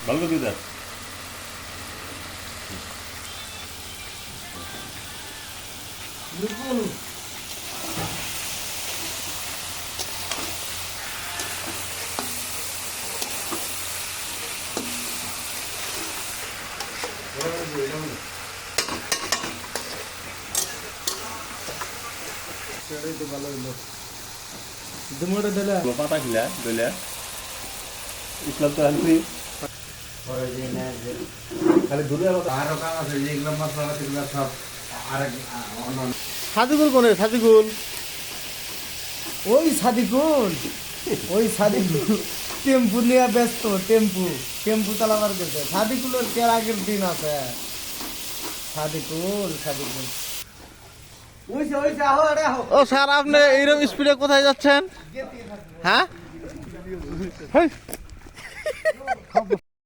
ভালো করে দেখ। পাতা খিলা দইলা ইসলাম তো হেলথি খালি দুধে আরো কাম আছে যেগুলো মশলা সেগুলো সব আরেক অন্য সাদিকুল কোনে সাদিকুল ওই সাদিকুল টেম্পু নিয়ে ব্যস্ত টেম্পু চালাবার গেছে সাদিকুলের কে আগের দিন আছে সাদিকুল ও স্যার আপনি এইরকম স্পিডে কোথায় যাচ্ছেন হ্যাঁ